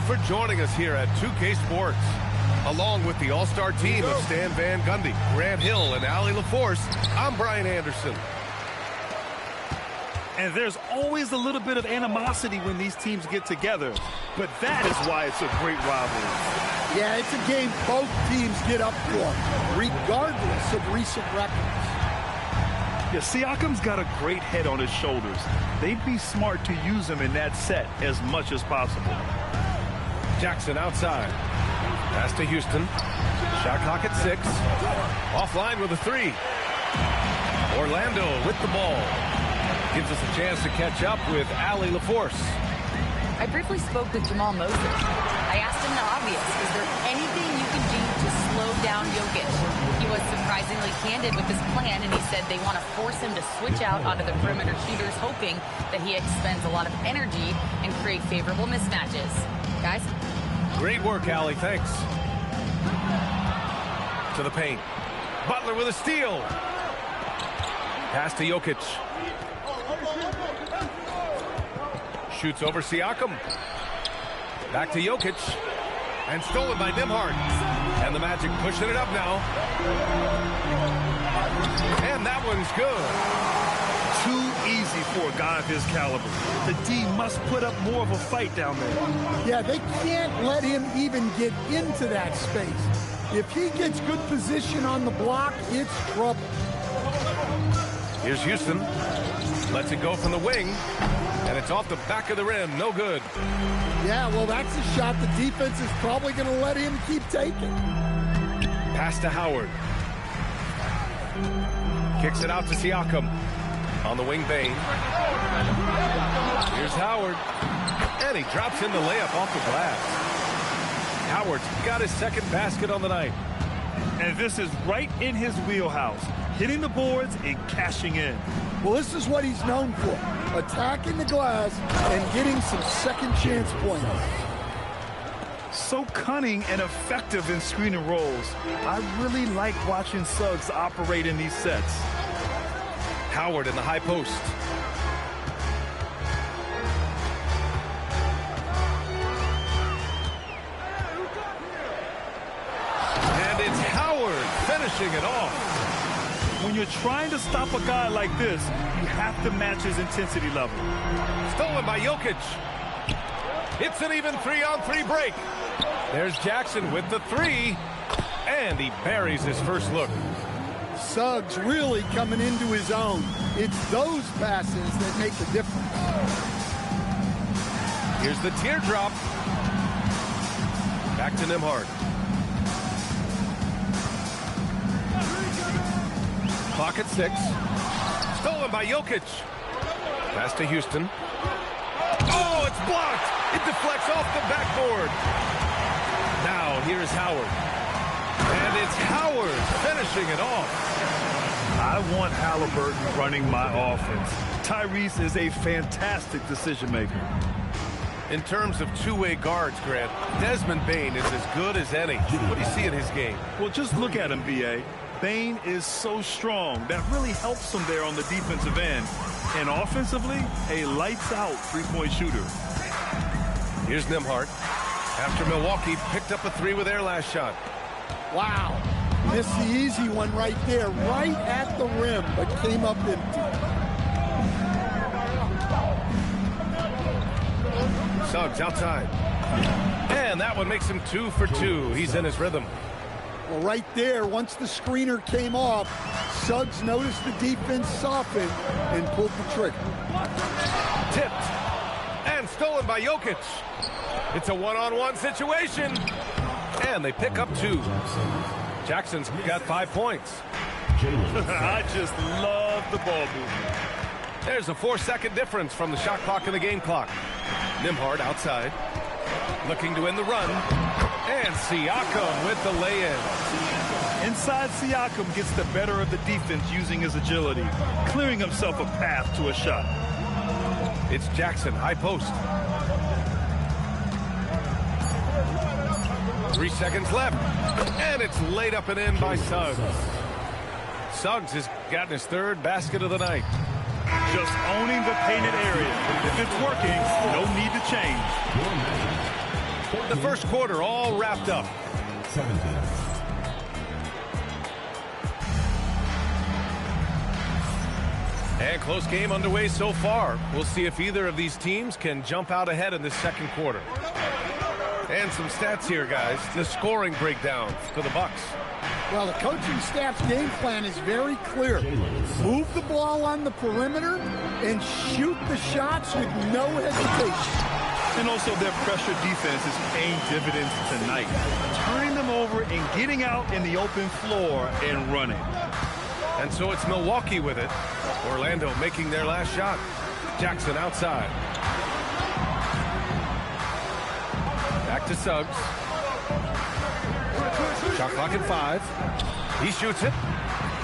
for joining us here at 2K Sports. Along with the all-star team of Stan Van Gundy, Grant Hill, and Allie LaForce, I'm Brian Anderson. And there's always a little bit of animosity when these teams get together. But that is why it's a great rivalry. Yeah, it's a game both teams get up for, regardless of recent records. Yeah, Siakam's got a great head on his shoulders. They'd be smart to use him in that set as much as possible. Jackson outside. Pass to Houston. Shot clock at 6. Offline with a 3. Orlando with the ball. Gives us a chance to catch up with Allie LaForce. I briefly spoke with Jamal Moses. I asked him the obvious. Is there anything you can do to slow down Jokic? He was surprisingly candid with his plan, and he said they want to force him to switch out onto the perimeter shooters, hoping that he expends a lot of energy and create favorable mismatches. Guys? Great work, Allie. Thanks. To the paint. Butler with a steal. Pass to Jokic. Shoots over Siakam. Back to Jokic. And stolen by Nembhard. And the Magic pushing it up now. And that one's good. Too easy for a guy of his caliber. The D must put up more of a fight down there. Yeah, they can't let him even get into that space. If he gets good position on the block, it's trouble. Here's Houston. Lets it go from the wing. And it's off the back of the rim. No good. Yeah, well, that's a shot the defense is probably going to let him keep taking. Pass to Howard. Kicks it out to Siakam. On the wing, Bane. Here's Howard. And he drops in the layup off the glass. Howard's got his second basket on the night. And this is right in his wheelhouse. Hitting the boards and cashing in. Well, this is what he's known for. Attacking the glass and getting some second chance points. So cunning and effective in screen and rolls. I really like watching Suggs operate in these sets. Howard in the high post. And it's Howard finishing it off. When you're trying to stop a guy like this, you have to match his intensity level. Stolen by Jokic. It's an even 3-on-3 break. There's Jackson with the 3. And he buries his first look. Suggs really coming into his own. It's those passes that make the difference. Here's the teardrop. Back to Nembhard. Clock at 6. Stolen by Jokic. Pass to Houston. Oh, it's blocked. It deflects off the backboard. Now here's Howard. And it's Howard finishing it off. I want Halliburton running my offense. Tyrese is a fantastic decision maker. In terms of two-way guards, Grant, Desmond Bane is as good as any. What do you see in his game? Well, just look at him, B.A. Bane is so strong. That really helps him there on the defensive end. And offensively, a lights-out three-point shooter. Here's Nembhard. After Milwaukee picked up a 3 with their last shot. Wow. Missed the easy one right there, right at the rim, but came up empty. Suggs outside. And that one makes him 2 for 2. He's in his rhythm. Well, right there, once the screener came off, Suggs noticed the defense soften and pulled the trigger. Tipped. And stolen by Jokic. It's a one-on-one situation. And they pick up 2. Jackson's got 5 points. I just love the ball movement. There's a 4-second difference from the shot clock and the game clock. Nembhard outside. Looking to end the run. And Siakam with the lay-in. Inside, Siakam gets the better of the defense using his agility, clearing himself a path to a shot. It's Jackson, high post. 3 seconds left. And it's laid up and in by Suggs. Suggs has gotten his 3rd basket of the night. Just owning the painted area. If it's working, no need to change. The first quarter all wrapped up. 17. And close game underway so far. We'll see if either of these teams can jump out ahead in this second quarter. And some stats here, guys. The scoring breakdown for the Bucks. Well, the coaching staff's game plan is very clear. Move the ball on the perimeter and shoot the shots with no hesitation. And also their pressure defense is paying dividends tonight. Turning them over and getting out in the open floor and running. And so it's Milwaukee with it. Orlando making their last shot. Jackson outside. Back to Suggs. Shot clock at 5. He shoots it.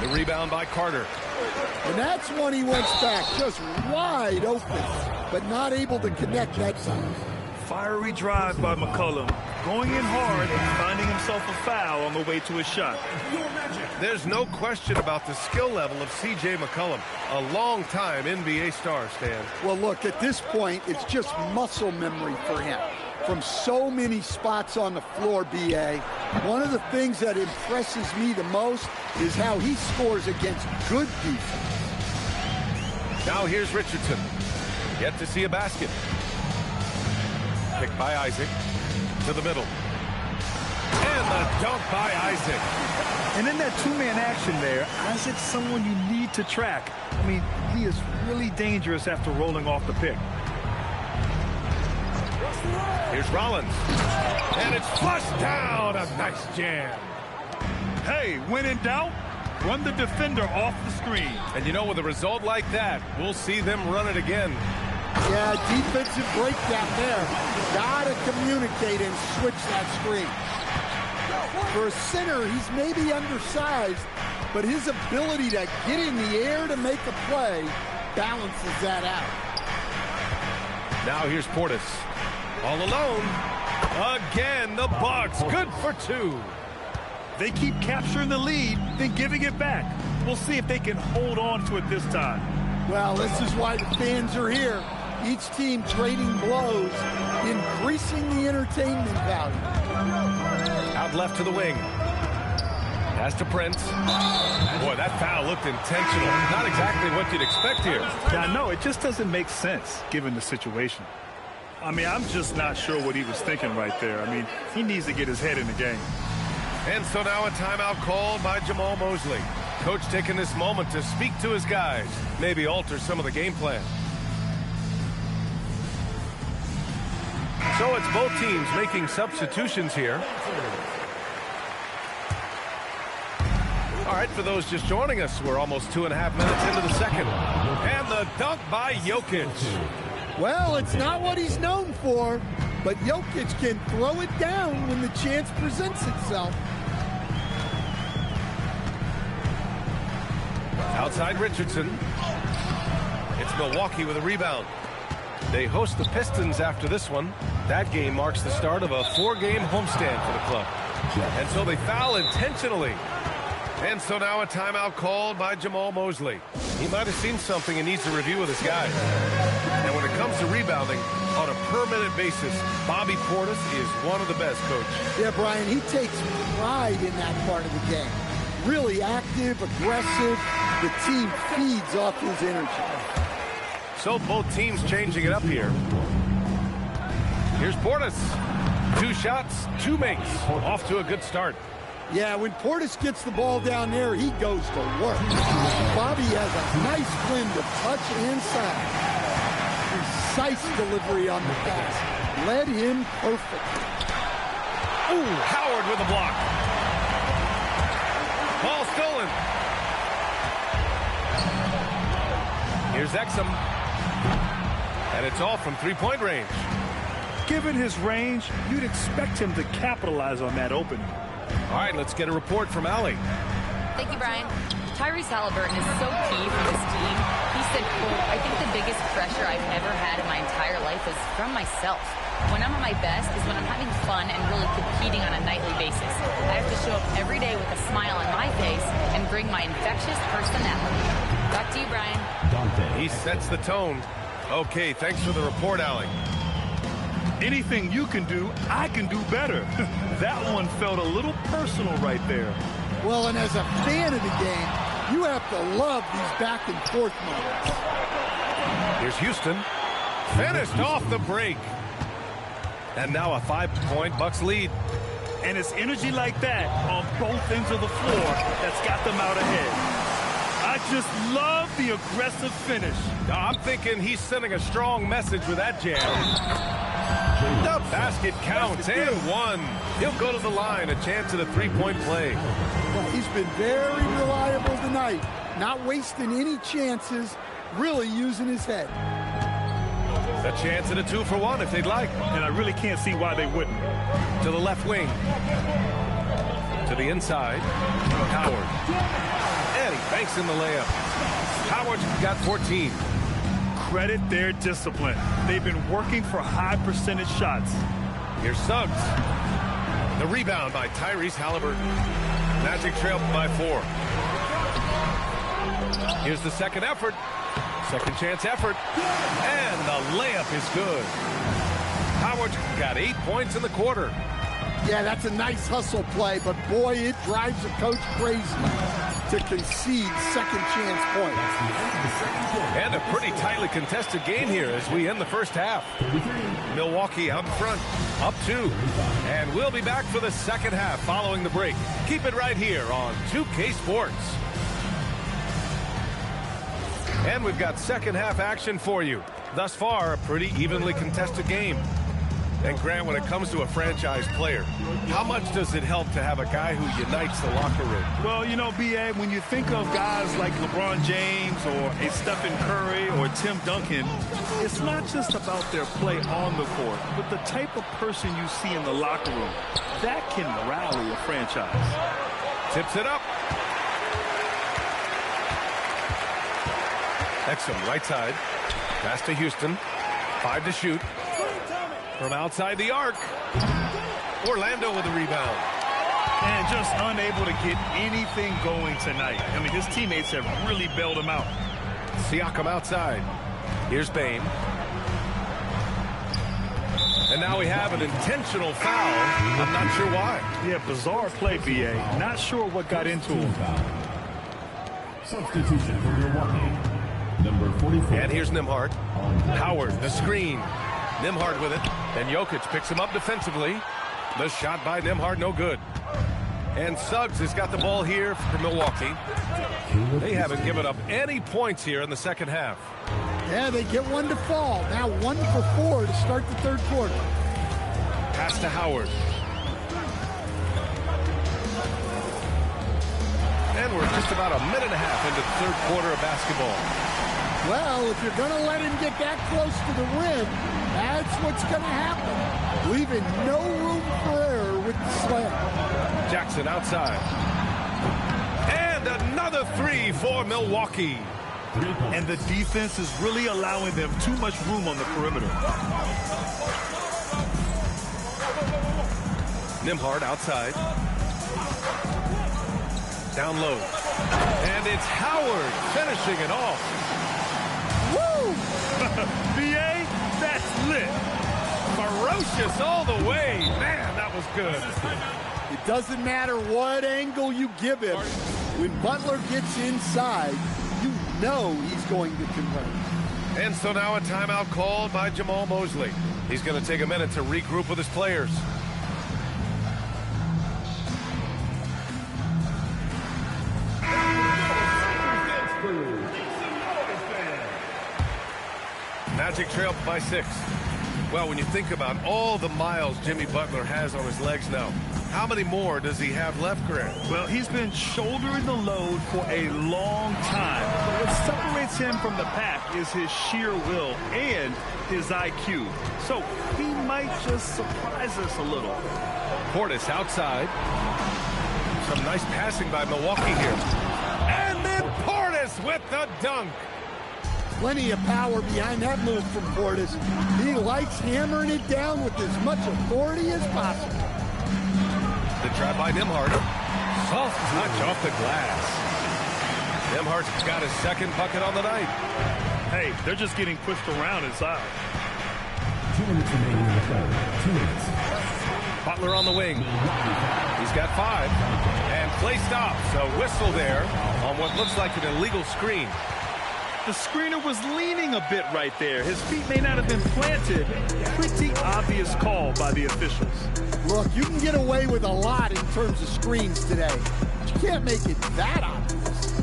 The rebound by Carter. And that's when he went back, just wide open, but not able to connect that time. Fiery drive by McCollum. Going in hard and finding himself a foul on the way to his shot. There's no question about the skill level of C.J. McCollum. A long-time NBA star, Stan. Well, look, at this point, it's just muscle memory for him. From so many spots on the floor, B.A., one of the things that impresses me the most is how he scores against good defense. Now here's Richardson. Yet to see a basket. Picked by Isaac. To the middle. And the dunk by Isaac. And in that two-man action there, Isaac's someone you need to track. I mean, he is really dangerous after rolling off the pick. Here's Rollins. And it's flushed down. A nice jam. Hey, when in doubt, run the defender off the screen. And you know, with a result like that, we'll see them run it again. Yeah, defensive breakdown there. Gotta communicate and switch that screen. For a center, he's maybe undersized, but his ability to get in the air to make a play balances that out. Now here's Portis. All alone. Again, the Bucks. Good for 2. They keep capturing the lead, then giving it back. We'll see if they can hold on to it this time. Well, this is why the fans are here. Each team trading blows, increasing the entertainment value. Out left to the wing. Pass to Prince. Boy, that foul looked intentional. Not exactly what you'd expect here. Yeah, no, it just doesn't make sense given the situation. I mean, I'm just not sure what he was thinking right there. I mean, he needs to get his head in the game. And so now a timeout called by Jamal Mosley. Coach taking this moment to speak to his guys, maybe alter some of the game plan. So it's both teams making substitutions here. All right, for those just joining us, we're almost 2.5 minutes into the second. And the dunk by Jokic. Well, it's not what he's known for, but Jokic can throw it down when the chance presents itself. Outside Richardson. It's Milwaukee with a rebound. They host the Pistons after this one. That game marks the start of a 4-game homestand for the club. And so they foul intentionally. And so now a timeout called by Jamal Mosley. He might have seen something and needs a review with his guys. And when it comes to rebounding, on a per-minute basis, Bobby Portis is one of the best, Coach. Yeah, Brian, he takes pride in that part of the game. Really active, aggressive. The team feeds off his energy. So both teams changing it up here. Here's Portis. 2 shots, 2 makes. Off to a good start. Yeah, when Portis gets the ball down there, he goes to work. Bobby has a nice blend of touch and size. Precise delivery on the pass. Led him perfectly. Ooh, Howard with a block. Ball stolen. Here's Exum. And it's all from 3-point range. Given his range, you'd expect him to capitalize on that opening. All right, let's get a report from Allie. Thank you, Brian. Tyrese Halliburton is so key for this team. He said, quote, I think the biggest pressure I've ever had in my entire life is from myself. When I'm at my best is when I'm having fun and really competing on a nightly basis. I have to show up every day with a smile on my face and bring my infectious personality. Back to you, Brian. He sets the tone. Okay, thanks for the report, Allie. Anything you can do, I can do better. That one felt a little personal right there. Well, and as a fan of the game, you have to love these back and forth moments. Here's Houston. Finished off the break. And now a 5-point Bucks lead. And it's energy like that on both ends of the floor that's got them out ahead. I just love the aggressive finish. I'm thinking he's sending a strong message with that jam. The basket counts and one. He'll go to the line, a chance at a three-point play. Well, he's been very reliable tonight, not wasting any chances, really using his head. A chance at a 2-for-1 if they'd like. And I really can't see why they wouldn't. To the left wing. To the inside. Howard. And he banks in the layup. Howard's got 14. Credit their discipline. They've been working for high percentage shots. Here's Suggs. The rebound by Tyrese Halliburton. Magic trail by 4. Here's the second effort. Second chance effort. And the layup is good. Howard got 8 points in the quarter. Yeah, that's a nice hustle play, but boy, it drives a coach crazy to concede second chance points. And a pretty tightly contested game here as we end the first half. Milwaukee out in front, up 2. And we'll be back for the second half following the break. Keep it right here on 2K Sports. And we've got second half action for you. Thus far, a pretty evenly contested game. And Grant, when it comes to a franchise player, how much does it help to have a guy who unites the locker room? Well, you know, B.A., when you think of guys like LeBron James or a Stephen Curry or Tim Duncan, it's not just about their play on the court, but the type of person you see in the locker room. That can rally a franchise. Tips it up. Exum, right side. Pass to Houston. 5 to shoot. From outside the arc. Orlando with the rebound. And just unable to get anything going tonight. I mean, his teammates have really bailed him out. Siakam outside. Here's Bane. And now we have an intentional foul. I'm not sure why. Yeah, bizarre play, B.A. Not sure what got into him. Substitution for Milwaukee. Number 44. And here's Nembhard. Howard, the screen. Nembhard with it. And Jokic picks him up defensively. The shot by Nembhard, no good. And Suggs has got the ball here for Milwaukee. They haven't given up any points here in the second half. Yeah, they get one to fall. Now 1 for 4 to start the third quarter. Pass to Howard. And we're just about a minute and a half into the third quarter of basketball. Well, if you're going to let him get that close to the rim, that's what's going to happen. Leaving no room for error with the slam. Jackson outside. And another 3 for Milwaukee. And the defense is really allowing them too much room on the perimeter. Nembhard outside. Down low. And it's Howard finishing it off. Woo! B.A., that's lit. Ferocious all the way. Man, that was good. It doesn't matter what angle you give him. When Butler gets inside, you know he's going to convert. And so now a timeout called by Jamal Mosley. He's going to take a minute to regroup with his players. Magic trail by 6. Well, when you think about all the miles Jimmy Butler has on his legs now, how many more does he have left, Grant? Well, he's been shouldering the load for a long time. But what separates him from the pack is his sheer will and his IQ. So he might just surprise us a little. Portis outside. Some nice passing by Milwaukee here. And then Portis with the dunk. Plenty of power behind that move from Portis. He likes hammering it down with as much authority as possible. The try by Nembhard. Soft touch off the glass. Nembhard's got his second bucket on the night. Hey, they're just getting pushed around inside. 2 minutes remaining in the play. 2 minutes. Butler on the wing. He's got 5. And play stops. A whistle there on what looks like an illegal screen. The screener was leaning a bit right there. His feet may not have been planted. Pretty obvious call by the officials. Look, you can get away with a lot in terms of screens today. But you can't make it that obvious.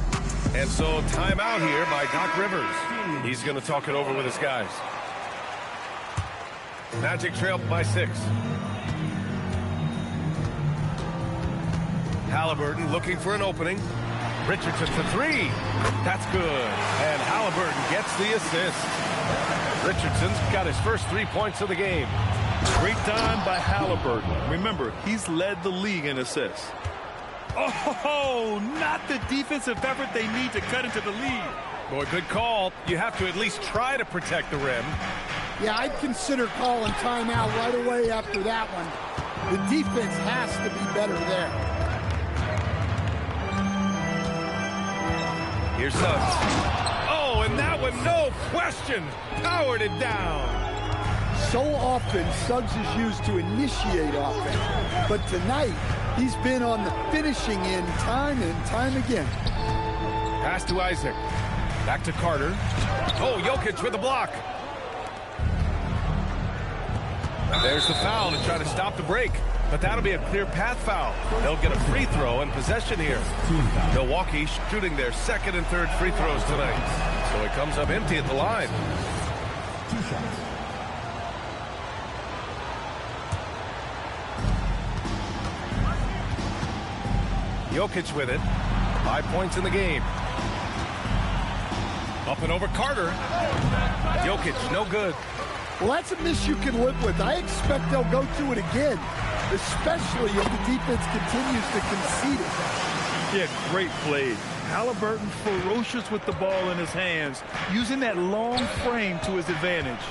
And so timeout here by Doc Rivers. He's going to talk it over with his guys. Magic trailed by 6. Halliburton looking for an opening. Richardson to 3. That's good. And Halliburton gets the assist. Richardson's got his first 3 points of the game. Great time by Halliburton. Remember, he's led the league in assists. Oh, not the defensive effort they need to cut into the lead. Boy, good call. You have to at least try to protect the rim. Yeah, I'd consider calling timeout right away after that one. The defense has to be better there. Here's Suggs. Oh, and that one, no question, powered it down. So often, Suggs is used to initiate offense. But tonight, he's been on the finishing end time and time again. Pass to Isaac. Back to Carter. Oh, Jokic with the block. There's the foul to try to stop the break. But that'll be a clear path foul. They'll get a free throw and possession here. Milwaukee shooting their second and third free throws tonight. So it comes up empty at the line. 2 shots. Jokic with it. 5 points in the game. Up and over Carter. Jokic, no good. Well, that's a miss you can live with. I expect they'll go to it again, especially if the defense continues to concede it. Yeah, great play. Halliburton ferocious with the ball in his hands, using that long frame to his advantage.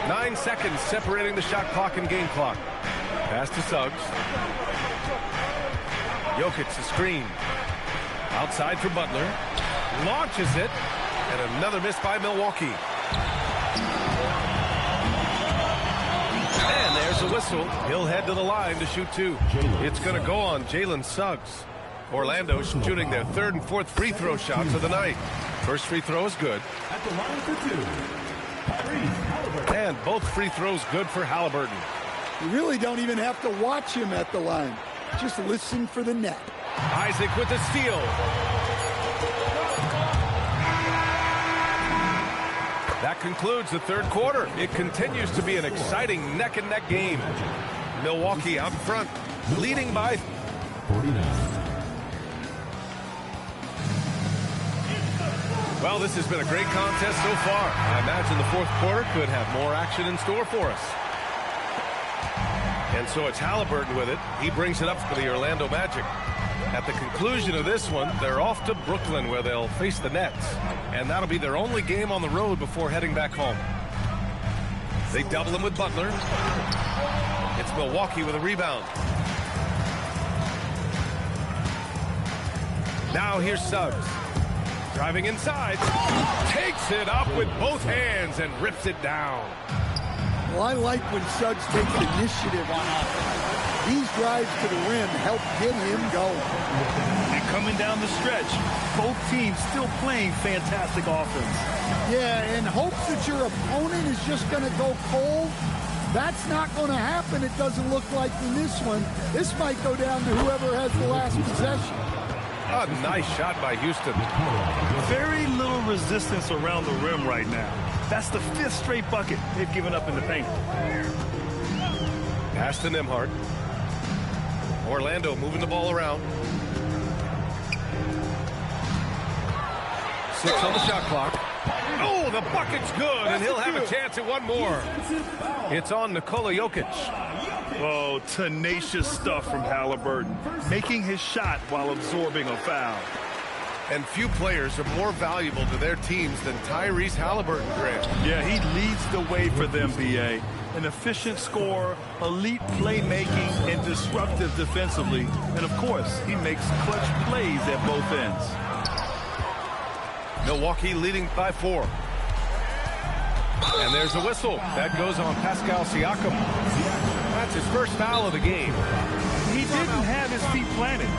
9 seconds separating the shot clock and game clock. Pass to Suggs. Jokic the screen. Outside for Butler. Launches it. And another miss by Milwaukee. And there's a whistle. He'll head to the line to shoot 2. It's going to go on Jalen Suggs. Orlando shooting their 3rd and 4th free throw shots of the night. First free throw is good. At the line for 2. Halliburton. And both free throws good for Halliburton. You really don't even have to watch him at the line. Just listen for the net. Isaac with the steal. That concludes the 3rd quarter. It continues to be an exciting neck-and-neck game. Milwaukee out front, leading by 49. Well, this has been a great contest so far. I imagine the 4th quarter could have more action in store for us. And so it's Halliburton with it. He brings it up for the Orlando Magic. At the conclusion of this one, they're off to Brooklyn where they'll face the Nets. And that'll be their only game on the road before heading back home. They double him with Butler. It's Milwaukee with a rebound. Now here's Suggs. Driving inside. Takes it up with both hands and rips it down. Well, I like when Suggs takes initiative on offense. These drives to the rim help get him going. And coming down the stretch, both teams still playing fantastic offense. Yeah, and hopes that your opponent is just going to go cold. That's not going to happen. It doesn't look like in this one. This might go down to whoever has the last possession. A nice shot by Houston. Very little resistance around the rim right now. That's the 5th straight bucket they've given up in the paint. Pass to Nembhard. Orlando moving the ball around. 6 on the shot clock. Oh, the bucket's good, and he'll have a chance at one more. It's on Nikola Jokic. Oh, tenacious stuff from Halliburton, making his shot while absorbing a foul. And few players are more valuable to their teams than Tyrese Halliburton, Grant. Yeah, he leads the way for them, B.A. An efficient scorer, elite playmaking, and disruptive defensively. And, of course, he makes clutch plays at both ends. Milwaukee leading by 4. And there's a whistle. That goes on Pascal Siakam. That's his first foul of the game. He didn't have his feet planted.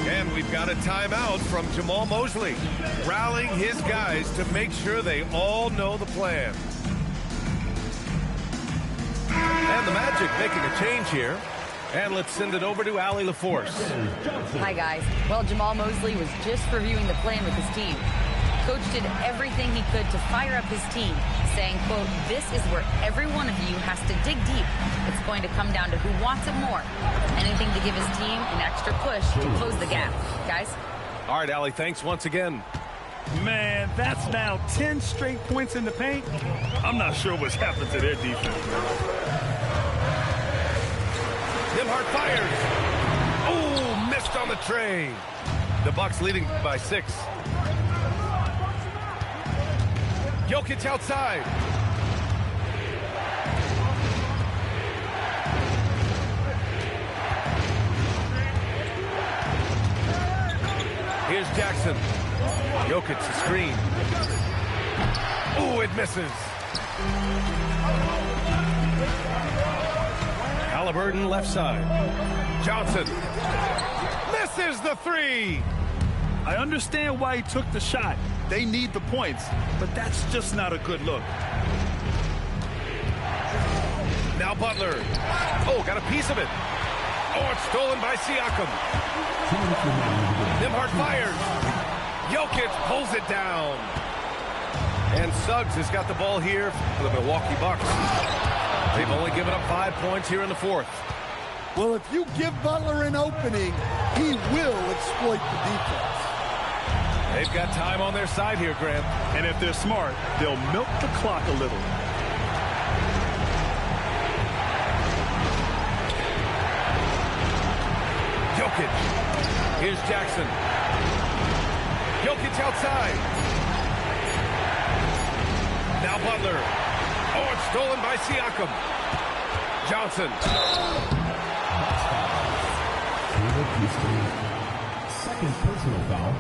And we've got a timeout from Jamal Mosley, rallying his guys to make sure they all know the plan. And the Magic making a change here. And let's send it over to Allie LaForce. Hi, guys. Well, Jamal Mosley was just reviewing the plan with his team. Coach did everything he could to fire up his team, saying, quote, "This is where every one of you has to dig deep. It's going to come down to who wants it more. Anything to give his team an extra push to close the gap." Guys? All right, Allie, thanks once again. Man, that's now 10 straight points in the paint. I'm not sure what's happened to their defense. Nembhard fires. Oh, missed on the tray. The Bucks leading by 6. Jokic outside. Here's Jackson. Jokic the screen. Oh, it misses. Halliburton left side. Johnson misses the 3. I understand why he took the shot. They need the points, but that's just not a good look. Now Butler. Oh, got a piece of it. Oh, it's stolen by Siakam. Nembhard fires. Jokic pulls it down. And Suggs has got the ball here for the Milwaukee Bucks. They've only given up 5 points here in the 4th. Well, if you give Butler an opening, he will exploit the defense. They've got time on their side here, Grant. And if they're smart, they'll milk the clock a little. Jokic. Here's Jackson. Jokic outside. Now Butler. Oh, it's stolen by Siakam. Johnson. Second personal foul.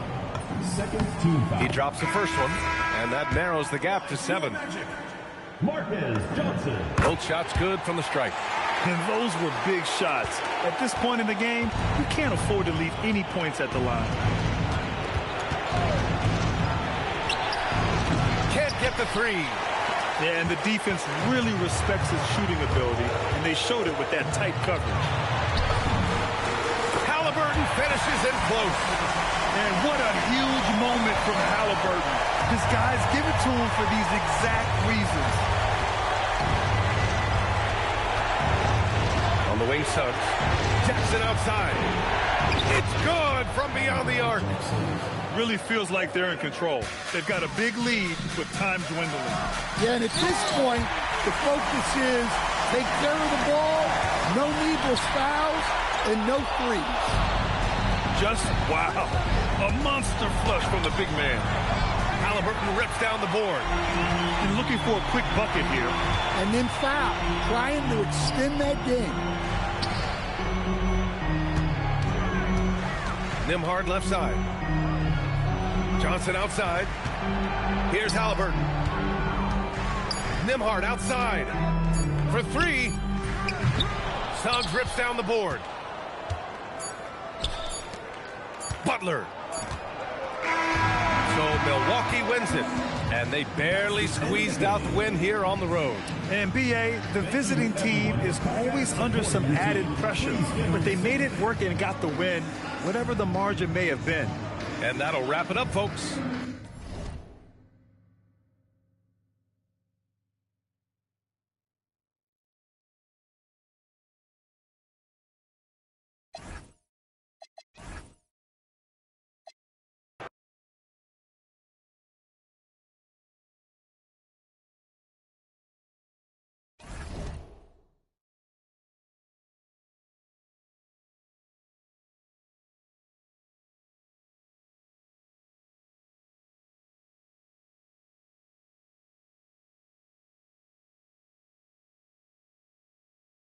Second team foul. He drops the first one, and that narrows the gap to 7. Marcus Johnson. Both shots good from the strike. And those were big shots. At this point in the game, you can't afford to leave any points at the line. Can't get the 3. Yeah, and the defense really respects his shooting ability, and they showed it with that tight coverage. Halliburton finishes in close. And what a huge moment from Halliburton. His guys give it to him for these exact reasons. On the wing, Suggs. Jackson outside. It's good from beyond the arc. Really feels like they're in control. They've got a big lead with time dwindling. Yeah, and at this point, the focus is take care of the ball, no needless fouls, and no threes. Just, wow, a monster flush from the big man. Halliburton rips down the board. He's looking for a quick bucket here. And then foul, trying to extend that game. Nembhard left side. Johnson outside. Here's Halliburton. Nembhard outside. For 3. Suggs rips down the board. Butler. So Milwaukee wins it. And they barely squeezed out the win here on the road. And B.A., the visiting team is always under some added pressure. But they made it work and got the win, whatever the margin may have been. And that'll wrap it up, folks.